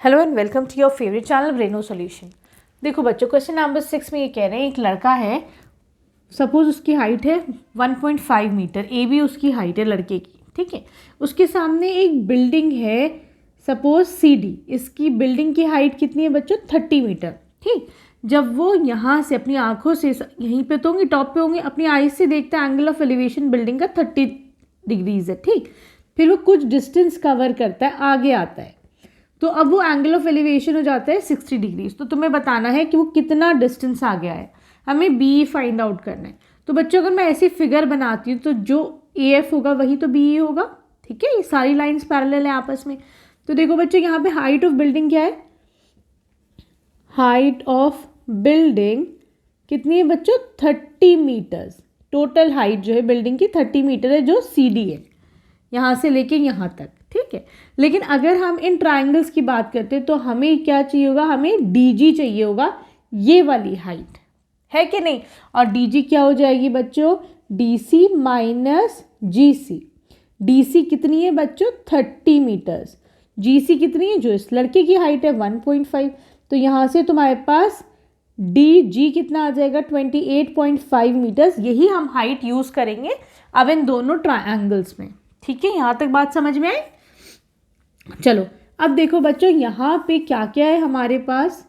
Hello and welcome to your favourite channel Braino Solution. देखो बच्चों, question number 6 में ये कह रहे हैं एक लड़का है, सपोज उसकी हाइट है 1.5 मीटर, ए बी उसकी हाइट है लड़के की, ठीक है। उसके सामने एक बिल्डिंग है, सपोज सी डी, इसकी बिल्डिंग की हाइट कितनी है बच्चों? 30 मीटर, ठीक। जब वो यहाँ से अपनी आंखों से यहीं पे तो होंगे, टॉप पे होंगे, अपनी आईज से देखता है एंगल ऑफ एलिवेशन बिल्डिंग का 30 डिग्रीज है, ठीक। फिर वो कुछ डिस्टेंस कवर करता है, आगे आता है, तो अब वो एंगल ऑफ एलिवेशन हो जाता है 60 डिग्रीज। तो तुम्हें बताना है कि वो कितना डिस्टेंस आ गया है, हमें बी फाइंड आउट करना है। तो बच्चों अगर मैं ऐसी फिगर बनाती हूँ तो जो ए एफ होगा वही तो बी होगा, ठीक है। ये सारी लाइंस पैरेलल है आपस में। तो देखो बच्चों, यहाँ पे हाइट ऑफ बिल्डिंग क्या है? हाइट ऑफ बिल्डिंग कितनी है बच्चों? 30 मीटर्स। टोटल हाइट जो है बिल्डिंग की 30 मीटर है, जो सी डी है, यहाँ से लेके यहाँ तक, ठीक है। लेकिन अगर हम इन ट्राइंगल्स की बात करते हैं तो हमें क्या चाहिए होगा? हमें डी जी चाहिए होगा, ये वाली हाइट है कि नहीं। और डी जी क्या हो जाएगी बच्चों? डी सी माइनस जी सी। डी सी कितनी है बच्चों? 30 मीटर्स। जी सी कितनी है? जो इस लड़के की हाइट है 1.5। तो यहाँ से तुम्हारे पास डी जी कितना आ जाएगा? 28.5 मीटर्स। यही हम हाइट यूज़ करेंगे अब इन दोनों ट्राइंगल्स में, ठीक है। यहाँ तक बात समझ में आई? चलो अब देखो बच्चों, यहाँ पे क्या क्या है हमारे पास?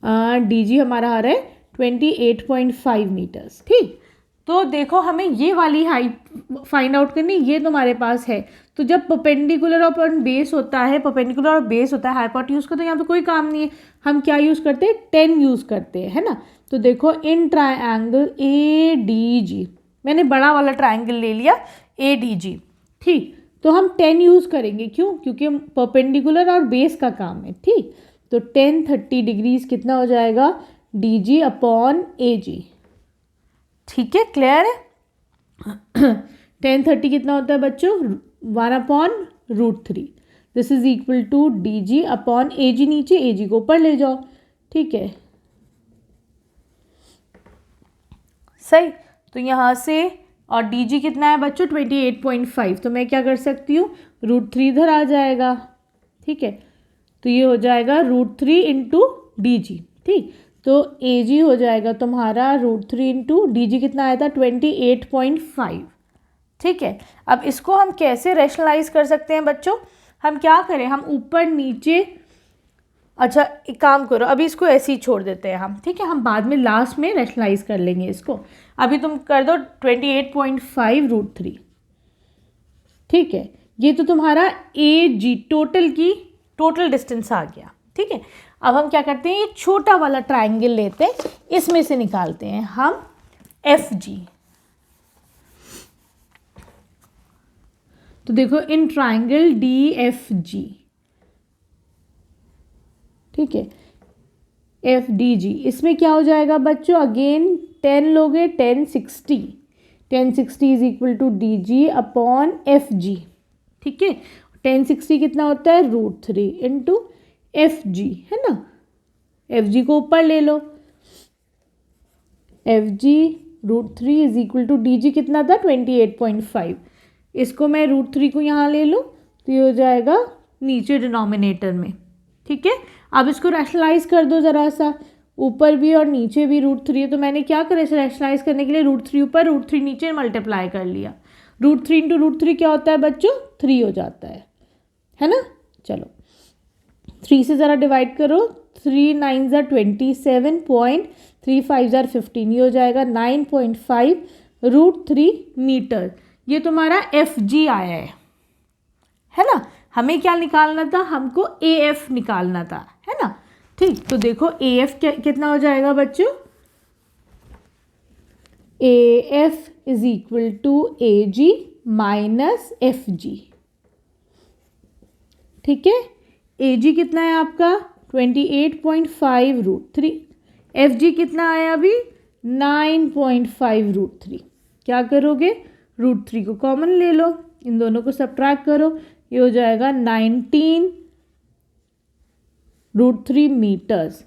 डी जी हमारा आ रहा है 28.5 मीटर्स, ठीक। तो देखो हमें ये वाली हाइट फाइंड आउट करनी, ये तुम्हारे पास है। तो जब परपेंडिकुलर और बेस होता है, परपेंडिकुलर और बेस होता है हाइपोटेन्यूज का, तो यहाँ पे कोई काम नहीं है। हम क्या यूज़ करते हैं? 10 यूज़ करते हैं, है ना। तो देखो in triangle A D G, मैंने बड़ा वाला ट्राइंगल ले लिया ए डी जी, ठीक। तो हम 10 यूज़ करेंगे, क्यों? क्योंकि परपेंडिकुलर और बेस का काम है, ठीक। तो 10 30 डिग्रीज कितना हो जाएगा? डी जी अपॉन ए जी, ठीक है। क्लियर है? 10 30 कितना होता है बच्चों? 1/√3। This is equal to D G upon A G, नीचे ए जी को ऊपर ले जाओ, ठीक है। सही। तो यहाँ से और डी जी कितना है बच्चों? 28.5। तो मैं क्या कर सकती हूँ? √3 इधर आ जाएगा, ठीक है। तो ये हो जाएगा √3 इंटू डी जी, ठीक। तो ए जी हो जाएगा तुम्हारा √3 इंटू डी जी कितना आया था? 28.5, ठीक है। अब इसको हम कैसे रैशनलाइज कर सकते हैं बच्चों? हम क्या करें? हम ऊपर नीचे, अच्छा एक काम करो, अभी इसको ऐसे ही छोड़ देते हैं हम, ठीक है। हम बाद में लास्ट में रैशनलाइज कर लेंगे इसको। अभी तुम कर दो 28.5 √3, ठीक है। ये तो तुम्हारा ए जी टोटल डिस्टेंस आ गया, ठीक है। अब हम क्या करते हैं? ये छोटा वाला ट्राइंगल लेते हैं, इसमें से निकालते हैं हम एफ जी। तो देखो in triangle D F G, ठीक है, एफ डी जी, इसमें क्या हो जाएगा बच्चों? अगेन 10 लोगे, 1060 is equal to D G upon F G, ठीक है। 1060 कितना होता है? √3 इंटू एफ जी, है ना। एफ जी को ऊपर ले लो, F G √3 is equal to D G कितना था? 28.5। इसको मैं √3 को यहाँ ले लूँ तो ये हो जाएगा नीचे डिनोमिनेटर में, ठीक है। अब इसको रैशनलाइज कर दो ज़रा सा, ऊपर भी और नीचे भी √3 है। तो मैंने क्या करा इसे रैशनलाइज करने के लिए? √3 ऊपर √3 नीचे मल्टीप्लाई कर लिया। √3 इंटू √3 क्या होता है बच्चों? 3 हो जाता है ना। चलो 3 से ज़रा डिवाइड करो, 3 9 ज़ा 27 3 5 ज़ा 15, ये हो जाएगा 9.5 √3 मीटर। ये तुम्हारा एफ जी आया है ना। हमें क्या निकालना था? हमको ए एफ निकालना था, है ना, ठीक। तो देखो ए एफ कितना हो जाएगा बच्चों? A F is equal to A G minus F G, ठीक है। ए जी कितना है आपका? 28.5 √3। एफ जी कितना आया अभी? 9.5 √3। क्या करोगे? √3 को कॉमन ले लो, इन दोनों को सब्ट्रैक्ट करो, ये हो जाएगा 19 √3 मीटर्स,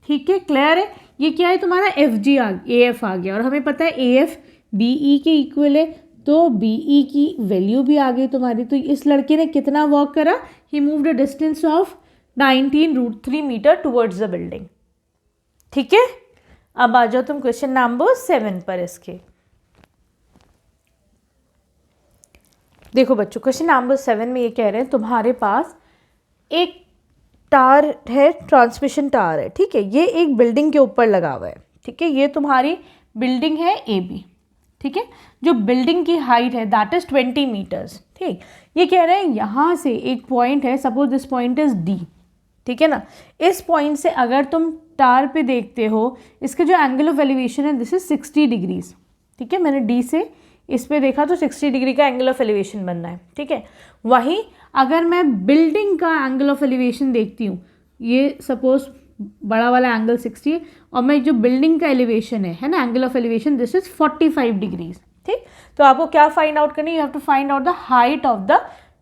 ठीक है। क्लियर है? ये क्या है तुम्हारा? एफ जी ए एफ आ गया, और हमें पता है ए एफ बी ई के इक्वल है, तो बी ई की वैल्यू भी आ गई तुम्हारी। तो इस लड़के ने कितना वॉक करा? He moved a distance of 19√3 metre towards the building. ठीक है, अब आ जाओ तुम क्वेश्चन नंबर 7 पर इसके। देखो बच्चों, क्वेश्चन नंबर 7 में ये कह रहे हैं तुम्हारे पास एक टावर है, ट्रांसमिशन टावर है, ठीक है, ये एक बिल्डिंग के ऊपर लगा हुआ है, ठीक है, ये तुम्हारी बिल्डिंग है AB, ठीक है, जो बिल्डिंग की हाइट है दैट इज 20 मीटर्स, ठीक। ये कह रहे हैं यहाँ से एक पॉइंट है, suppose this point is D, ठीक है ना, इस पॉइंट से अगर तुम टावर पे देखते हो, इसका जो एंगल ऑफ एलिवेशन है दिस इज 60 डिग्रीज, ठीक है, मैंने D से इस पे देखा तो 60 डिग्री का एंगल ऑफ एलिवेशन बनना है, ठीक है। वहीं अगर मैं बिल्डिंग का एंगल ऑफ एलिवेशन देखती हूँ, ये सपोज बड़ा वाला एंगल 60 है, और मैं जो बिल्डिंग का एलिवेशन है ना, angle of elevation this is 45 degrees, ठीक। तो आपको क्या फाइंड आउट करनी है, you have to find out the height of the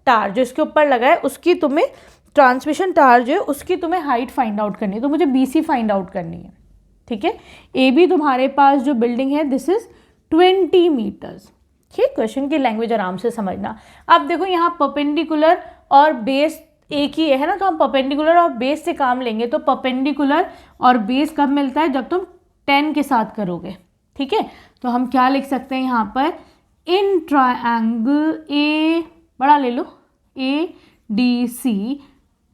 tower, जो इसके ऊपर लगा है उसकी तुम्हें, ट्रांसमिशन टावर जो है उसकी तुम्हें हाइट फाइंड आउट करनी है, तो मुझे BC फाइंड आउट करनी है, ठीक है। AB तुम्हारे पास जो बिल्डिंग है दिस इज 20 मीटर्स, ठीक। क्वेश्चन की लैंग्वेज आराम से समझना। अब देखो यहाँ परपेंडिकुलर और बेस एक ही है ना, तो हम परपेंडिकुलर और बेस से काम लेंगे, तो परपेंडिकुलर और बेस कब मिलता है, जब तुम 10 के साथ करोगे, ठीक है। तो हम क्या लिख सकते हैं यहाँ पर, इन ट्रायंगल A, बड़ा ले लो, ADC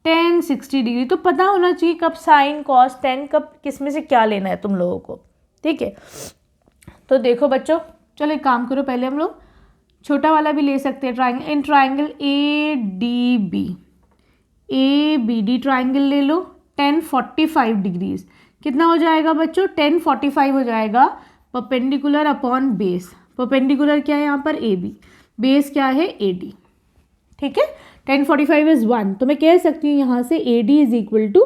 10 60 डिग्री, तो पता होना चाहिए कब साइन कॉस टेन, कब किस में से क्या लेना है तुम लोगों को, ठीक है। तो देखो बच्चों, चलो एक काम करो, पहले हम लोग छोटा वाला भी ले सकते हैं, triangle, in triangle ABD triangle ले लो 10 45 डिग्रीज, कितना हो जाएगा बच्चों, 10 45 हो जाएगा, परपेंडिकुलर अपॉन बेस, परपेंडिकुलर क्या है यहाँ पर AB, बेस क्या है AD, ठीक है। 10 45 इज 1, तो मैं कह सकती हूँ यहाँ से AD is equal to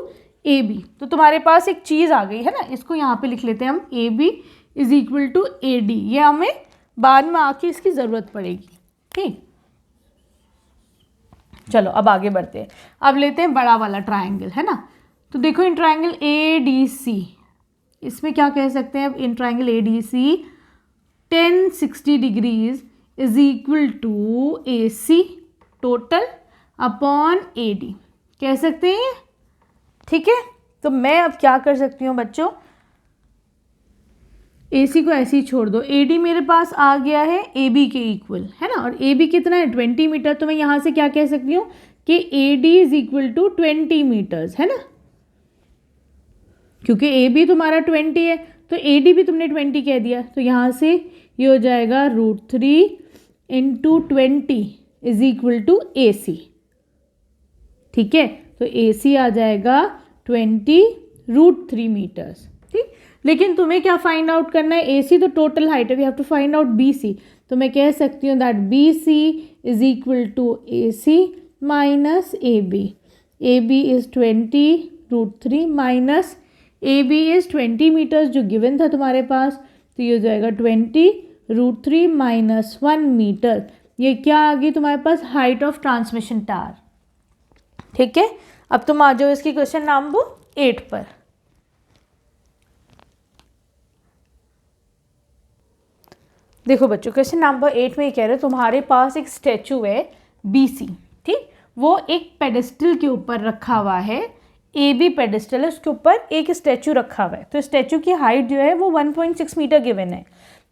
AB, तो तुम्हारे पास एक चीज़ आ गई है ना, इसको यहाँ पे लिख लेते हैं हम, AB is equal to AD, ये हमें बाद में आके इसकी ज़रूरत पड़ेगी, ठीक। चलो अब आगे बढ़ते हैं, अब लेते हैं बड़ा वाला ट्रायंगल, है ना, तो देखो इन ट्रायंगल ADC, इसमें क्या कह सकते हैं अब, in triangle ADC 10 60 degrees is equal to AC total upon AD, कह सकते हैं, ठीक है। तो मैं अब क्या कर सकती हूँ बच्चों, AC को ऐसे ही छोड़ दो, AD मेरे पास आ गया है AB के इक्वल, है ना, और AB कितना है 20 मीटर, तो मैं यहाँ से क्या कह सकती हूँ कि AD is equal to 20 metres, है ना, क्योंकि AB तुम्हारा 20 है तो AD भी तुमने 20 कह दिया, तो यहाँ से ये हो जाएगा √3 into 20 is equal to AC, ठीक है। तो AC आ जाएगा 20 √3 मीटर्स, ठीक। लेकिन तुम्हें क्या फाइंड आउट करना है, AC तो टोटल हाइट है, we have to find out BC, तो मैं कह सकती हूँ that BC is equal to AC minus AB is 20 √3 minus AB is 20 metres जो गिवन था तुम्हारे पास, तो ये हो जाएगा 20 √3 माइनस 1 मीटर, ये क्या आ गई तुम्हारे पास, हाइट ऑफ ट्रांसमिशन टावर, ठीक है। अब तुम आ जाओ इसकी क्वेश्चन नंबर 8 पर। देखो बच्चों, क्वेश्चन नंबर 8 में ये कह रहे हो तुम्हारे पास एक स्टैचू है BC, ठीक, वो एक पेडेस्टल के ऊपर रखा हुआ है, AB पेडेस्टल है, उसके ऊपर एक स्टैचू रखा हुआ है, तो स्टैचू की हाइट जो है वो 1.6 मीटर गिवन है,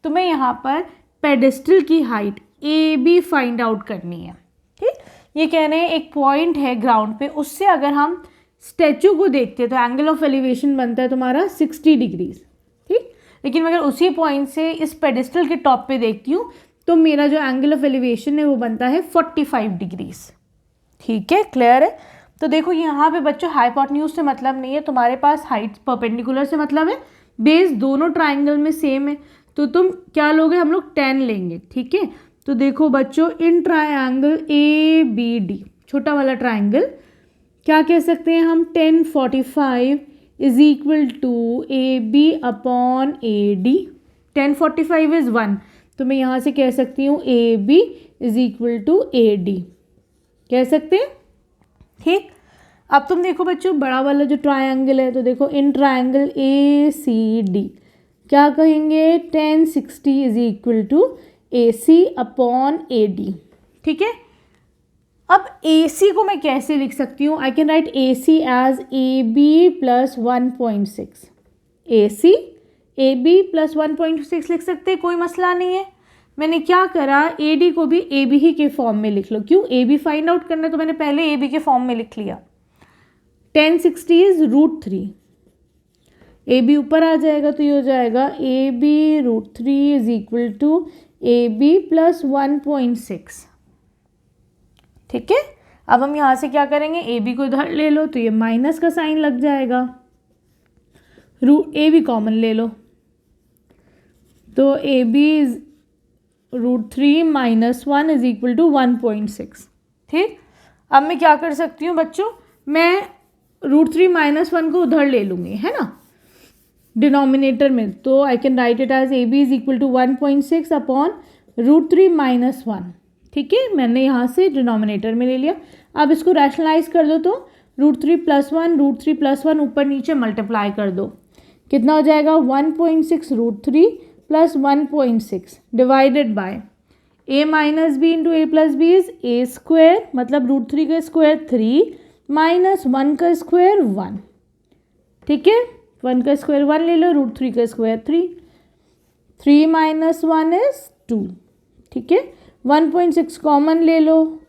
तो मैं यहाँ पर पेडेस्टल की हाइट AB फाइंड आउट करनी है, ठीक। ये कह रहे हैं एक पॉइंट है ग्राउंड पे, उससे अगर हम स्टैचू को देखते हैं तो एंगल ऑफ एलिवेशन बनता है तुम्हारा 60 डिग्रीज, ठीक। लेकिन अगर उसी पॉइंट से इस पेडेस्टल के टॉप पे देखती हूँ तो मेरा जो एंगल ऑफ एलिवेशन है वो बनता है 45 डिग्रीज, ठीक है, क्लियर है। तो देखो यहाँ पे बच्चों हाइपोटेन्यूज से मतलब नहीं है, तुम्हारे पास हाइट परपेंडिकुलर से मतलब है, बेस दोनों ट्राइंगल में सेम है, तो तुम क्या लोगे, हम लोग 10 लेंगे, ठीक है। तो देखो बच्चों, इन ट्रायंगल ABD, छोटा वाला ट्रायंगल, क्या कह सकते हैं हम, 10 45 is equal to AB upon AD, 10 45 is 1, तो मैं यहाँ से कह सकती हूँ AB is equal to AD, कह सकते हैं, ठीक। अब तुम देखो बच्चों बड़ा वाला जो ट्रायंगल है, तो देखो इन ट्रायंगल ACD क्या कहेंगे, 10 60 is equal to AC upon AD, ठीक है। अब AC को मैं कैसे लिख सकती हूँ? I can write AC as AB plus 1.6। AB plus 1.6 लिख सकते हैं, कोई मसला नहीं है। मैंने क्या करा, AD को भी AB ही के फॉर्म में लिख लो। क्यों? AB फाइंड आउट करना है तो मैंने पहले AB के फॉर्म में लिख लिया। 1060 इज √3। AB ऊपर आ जाएगा तो ये हो जाएगा AB √3 is equal to AB plus 1.6। ठीक है, अब हम यहाँ से क्या करेंगे, AB को इधर ले लो तो ये माइनस का साइन लग जाएगा, AB कॉमन ले लो तो AB is √3 minus 1 is equal to 1.6। ठीक, अब मैं क्या कर सकती हूँ बच्चों, मैं √3 माइनस 1 को उधर ले लूँगी, है ना, डिनोमिनेटर में। तो I can write it as AB is equal to 1.6 upon √3 minus 1। ठीक है, मैंने यहाँ से डिनोमिनेटर में ले लिया। अब इसको रैशनलाइज कर दो तो √3 प्लस 1 √3 प्लस 1 ऊपर नीचे मल्टीप्लाई कर दो, कितना हो जाएगा 1.6 √3 plus 1.6 divided by a minus B into A plus B is a square, मतलब √3 का स्क्वायर 3 माइनस 1 का स्क्वायर 1। ठीक है, 1 का स्क्वायर 1 ले लो, √3 का स्क्वायर 3 माइनस 1 इज 2। ठीक है, 1.6 कॉमन ले लो,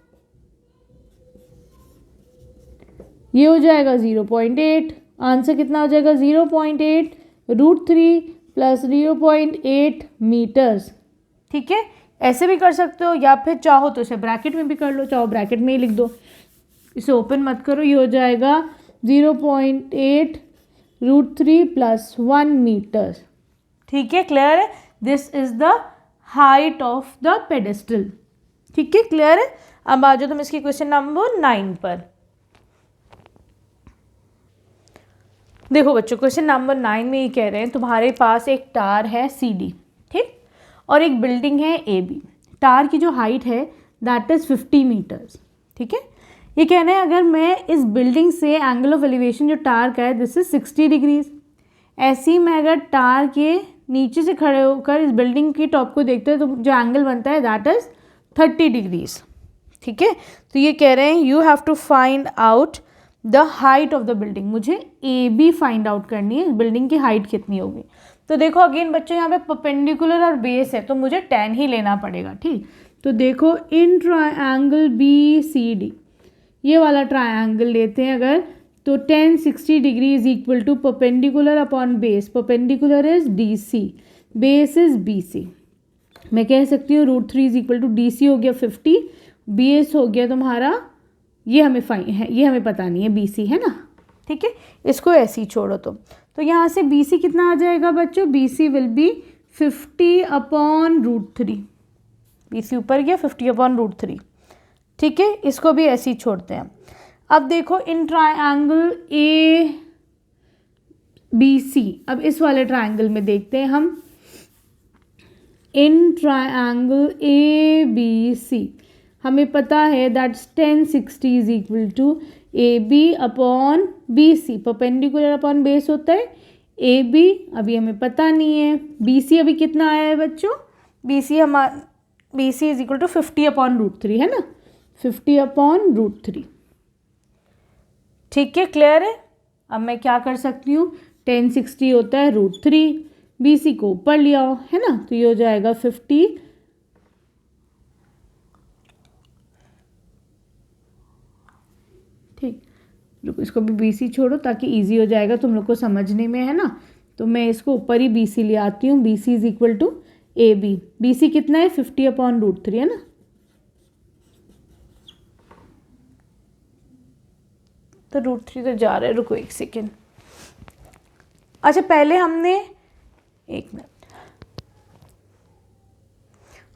ये हो जाएगा 0.8। आंसर कितना हो जाएगा 0.8 √3 प्लस 0.8 मीटर्स। ठीक है, ऐसे भी कर सकते हो या फिर चाहो तो इसे ब्रैकेट में भी कर लो, चाहो ब्रैकेट में ही लिख दो, इसे ओपन मत करो। ये हो जाएगा 0.8 √3 प्लस 1 मीटर्स। ठीक है, क्लियर है, this is the height of the pedestal. ठीक है, क्लियर है। अब आ जाओ तुम इसकी क्वेश्चन नंबर 9 पर। देखो बच्चों, क्वेश्चन नंबर 9 में ये कह रहे हैं तुम्हारे पास एक टार है CD, ठीक, और एक बिल्डिंग है AB। टार की जो हाइट है दैट इज 50 मीटर्स। ठीक है, ये कह रहे हैं अगर मैं इस बिल्डिंग से एंगल ऑफ एलिवेशन जो टार का है दिस इज 60 डिग्रीज, ऐसे ही मैं अगर टार के नीचे से खड़े होकर इस बिल्डिंग की टॉप को देखते हैं तो जो एंगल बनता है दैट इज 30 डिग्रीज। ठीक है, तो ये कह रहे हैं you have to find out the height of the building. मुझे AB फाइंड आउट करनी है, बिल्डिंग की हाइट कितनी होगी। तो देखो अगेन बच्चों, यहाँ पे परपेंडिकुलर और बेस है तो मुझे tan ही लेना पड़ेगा। ठीक, तो देखो इन ट्रायंगल BCD, ये वाला ट्रायंगल लेते हैं अगर, तो tan 60 degree is equal to perpendicular upon base, perpendicular is DC, base is BC। मैं कह सकती हूँ √3 इज इक्वल टू DC हो गया 50, बेस हो गया तुम्हारा, ये हमें ये हमें पता नहीं है BC, है ना। ठीक है, इसको ऐसे ही छोड़ो। तो यहाँ से BC कितना आ जाएगा बच्चों, BC will be 50 upon √3। BC ऊपर गया 50 अपॉन √3। ठीक है, इसको भी ऐसे ही छोड़ते हैं। अब देखो इन ट्रायंगल ABC, अब इस वाले ट्रायंगल में देखते हैं हम, इन ट्रायंगल ABC हमें पता है that tan 60 is equal to AB upon BC, perpendicular upon base होता है AB, अभी हमें पता नहीं है। BC अभी कितना आया है बच्चों, BC is equal to 50 upon √3, है ना, 50 अपॉन √3। ठीक है, क्लियर है। अब मैं क्या कर सकती हूँ, tan 60 होता है √3, BC को ऊपर ले आओ, है ना, तो ये हो जाएगा 50 ठीक, रुको इसको भी BC छोड़ो ताकि इजी हो जाएगा तुम लोग को समझने में, है ना। तो मैं इसको ऊपर ही BC ले आती हूँ, BC is equal to AB। BC कितना है 50 अपॉन √3, है ना। तो √3 तो जा रहा है, रुको एक सेकेंड। अच्छा पहले हमने, एक मिनट,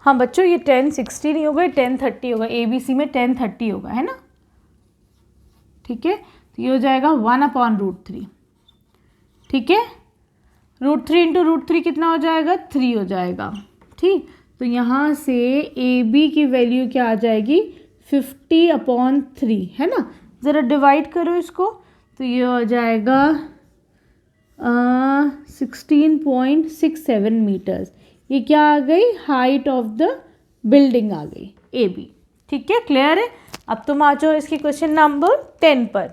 हाँ बच्चों ये tan 60 नहीं होगा, tan 30 होगा, ABC में tan 30 होगा, है ना। ठीक है, तो ये हो जाएगा 1 अपॉन √3। ठीक है, √3 इंटू √3 कितना हो जाएगा, 3 हो जाएगा। ठीक, तो यहाँ से AB की वैल्यू क्या आ जाएगी 50 अपॉन 3, है ना। ज़रा डिवाइड करो इसको, तो ये हो जाएगा 16.67 मीटर्स। ये क्या आ गई, हाइट ऑफ द बिल्डिंग आ गई AB। ठीक है, क्लियर है। अब तुम आ जाओ इसकी क्वेश्चन नंबर 10 पर।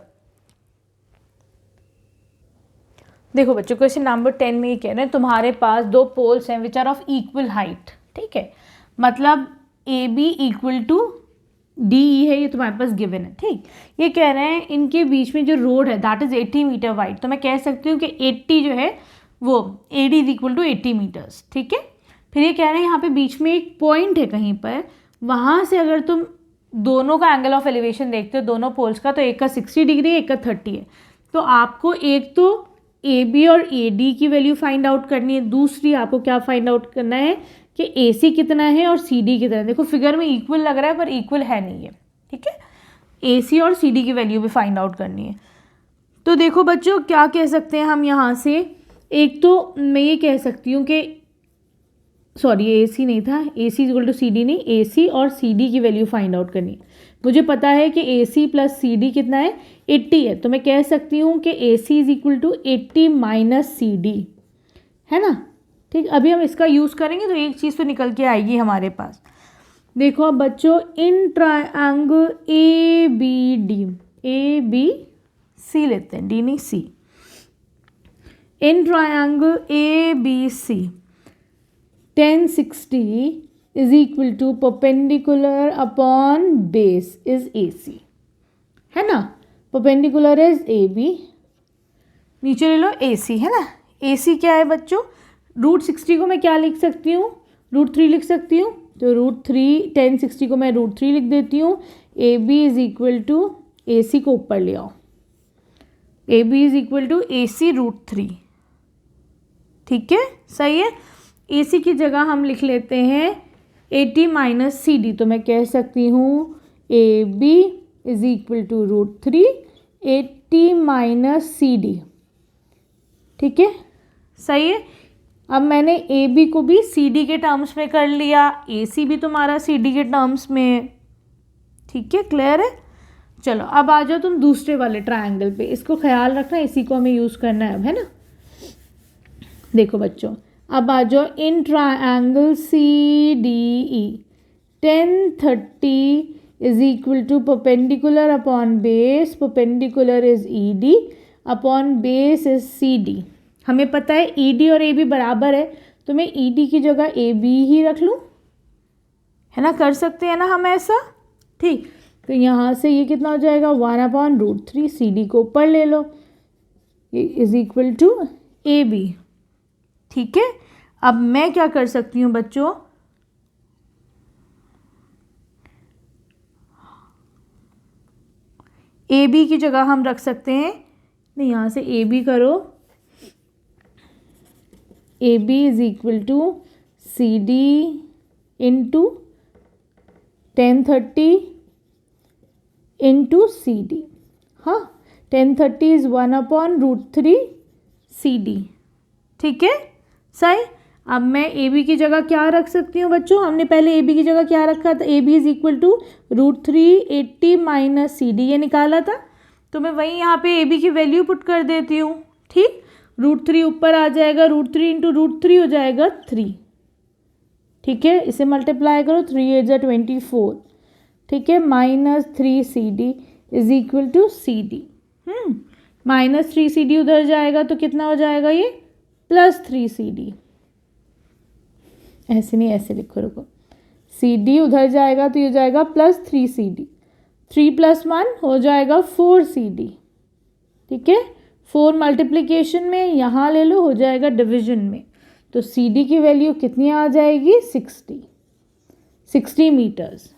देखो बच्चों, क्वेश्चन नंबर 10 में ये कह रहे हैं तुम्हारे पास दो पोल्स हैं which are of equal height, ठीक है, मतलब A B equal to D E है, ये तुम्हारे पास गिवन है, ठीक। ये कह रहे हैं इनके बीच में जो रोड है दैट इज 80 मीटर वाइड, तो मैं कह सकती हूँ कि 80 जो है वो A D is equal to 80 metres, ठीक है। फिर ये कह रहे हैं यहाँ पे बीच में एक पॉइंट है कहीं पर, वहाँ से अगर तुम दोनों का एंगल ऑफ एलिवेशन देखते हो दोनों पोल्स का, तो एक का 60 डिग्री है, एक का 30 है। तो आपको एक तो ए बी और ए डी की वैल्यू फाइंड आउट करनी है, दूसरी आपको क्या फाइंड आउट करना है कि ए सी कितना है और सी डी कितना है। देखो फिगर में इक्वल लग रहा है पर इक्वल है नहीं है, ठीक है। ए सी और सी डी की वैल्यू भी फाइंड आउट करनी है। तो देखो बच्चों क्या कह सकते हैं हम यहाँ से, एक तो मैं ये कह सकती हूँ कि सॉरी ए सी नहीं था, ए सी इक्वल टू सी डी नहीं, ए सी और सी डी की वैल्यू फाइंड आउट करनी है। मुझे पता है कि A C plus C D कितना है 80 है, तो मैं कह सकती हूँ कि A C is equal to 80 minus C D, है ना, ठीक। अभी हम इसका यूज़ करेंगे तो एक चीज़ तो निकल के आएगी हमारे पास। देखो अब बच्चों, in triangle A B D, A B C लेते हैं, डी नहीं C, in triangle A B C 1060 is equal to perpendicular upon base is AC, है ना, perpendicular is AB, नीचे ले लो AC, है ना। AC क्या है बच्चों, √60 को मैं क्या लिख सकती हूँ, √3 लिख सकती हूँ, तो √3 1060 को मैं √3 लिख देती हूँ। AB is equal to AC को ऊपर ले आओ, AB is equal to AC √3, ठीक है, सही है। AC की जगह हम लिख लेते हैं 80 माइनस सी डी, तो मैं कह सकती हूँ A B is equal to √3 80 minus C D, ठीक है, सही है। अब मैंने ए बी को भी सी डी के टर्म्स में कर लिया, ए सी भी तुम्हारा सी डी के टर्म्स में, ठीक है, क्लियर है। चलो अब आ जाओ तुम दूसरे वाले ट्रायंगल पे, इसको ख्याल रखना, इसी को हमें यूज़ करना है अब, है ना। देखो बच्चों अब आ जाओ, in triangle C D E 1030 is equal to perpendicular upon base, perpendicular is E D upon base is C D. हमें पता है ई डी और ए बी बराबर है, तो मैं ई डी की जगह ए बी ही रख लूँ, है ना, कर सकते हैं ना हम ऐसा, ठीक। तो यहाँ से ये कितना हो जाएगा 1/√3, सी डी को ऊपर ले लो, is equal to A B, ठीक है। अब मैं क्या कर सकती हूँ बच्चों, ए बी की जगह हम रख सकते हैं, नहीं यहाँ से ए बी करो, A B is equal to C D into 1030 into C D, हाँ 1030 इज 1/√3 सी डी, ठीक है, सही। अब मैं ए बी की जगह क्या रख सकती हूँ बच्चों, हमने पहले ए बी की जगह क्या रखा था, A B is equal to √3 80 minus C D, ये निकाला था, तो मैं वहीं यहाँ पे ए बी की वैल्यू पुट कर देती हूँ, ठीक। √3 ऊपर आ जाएगा, √3 इंटू √3 हो जाएगा 3, ठीक है, इसे मल्टीप्लाई करो, 3 × 24, ठीक है, -3 C D is equal to C D, -3 C D उधर जाएगा तो कितना हो जाएगा ये +3 सी डी, ऐसे नहीं ऐसे लिखो, रुको, सी डी उधर जाएगा तो ये जाएगा +3 सी डी, 3 + 1 हो जाएगा 4 सी डी, ठीक है, 4 मल्टीप्लिकेशन में, यहाँ ले लो हो जाएगा डिवीजन में, तो सी डी की वैल्यू कितनी आ जाएगी 60 मीटर्स।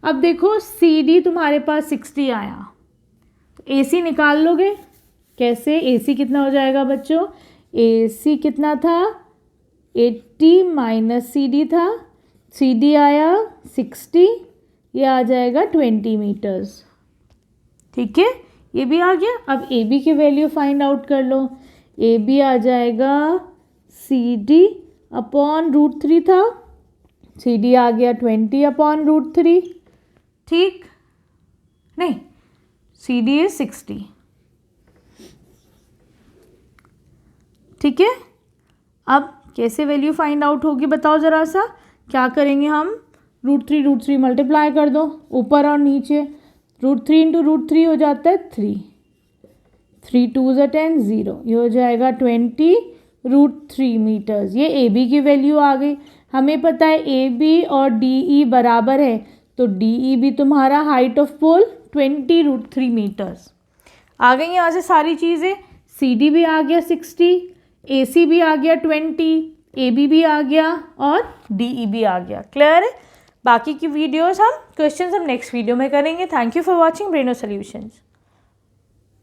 अब देखो सी डी तुम्हारे पास 60 आया, तो ए सी निकाल लोगे कैसे, ए सी कितना हो जाएगा बच्चों, ए सी कितना था 80 माइनस सी डी था, सी डी आया 60, ये आ जाएगा 20 मीटर्स, ठीक है, ये भी आ गया। अब ए बी की वैल्यू फाइंड आउट कर लो, ए बी आ जाएगा सी डी अपॉन √3 था, सी डी आ गया 20/√3, ठीक, नहीं सी डी इज 60, ठीक है। अब कैसे वैल्यू फाइंड आउट होगी बताओ ज़रा सा, क्या करेंगे हम, रूट थ्री मल्टीप्लाई कर दो ऊपर और नीचे, √3 इंटू √3 हो जाता है 3, 3 2 ज़ा 10 0, ये हो जाएगा 20 √3 मीटर्स। ये ए बी की वैल्यू आ गई। हमें पता है ए बी और डी ई बराबर है, तो डी ई भी तुम्हारा हाइट ऑफ पोल 20 √3 मीटर्स। आ गई यहाँ से सारी चीज़ें, सी डी भी आ गया 60, ए सी भी आ गया 20, ए बी भी आ गया और डी ई भी आ गया। क्लियर है? बाकी की वीडियोस हम क्वेश्चंस हम नेक्स्ट वीडियो में करेंगे। Thank you for watching Braino solutions.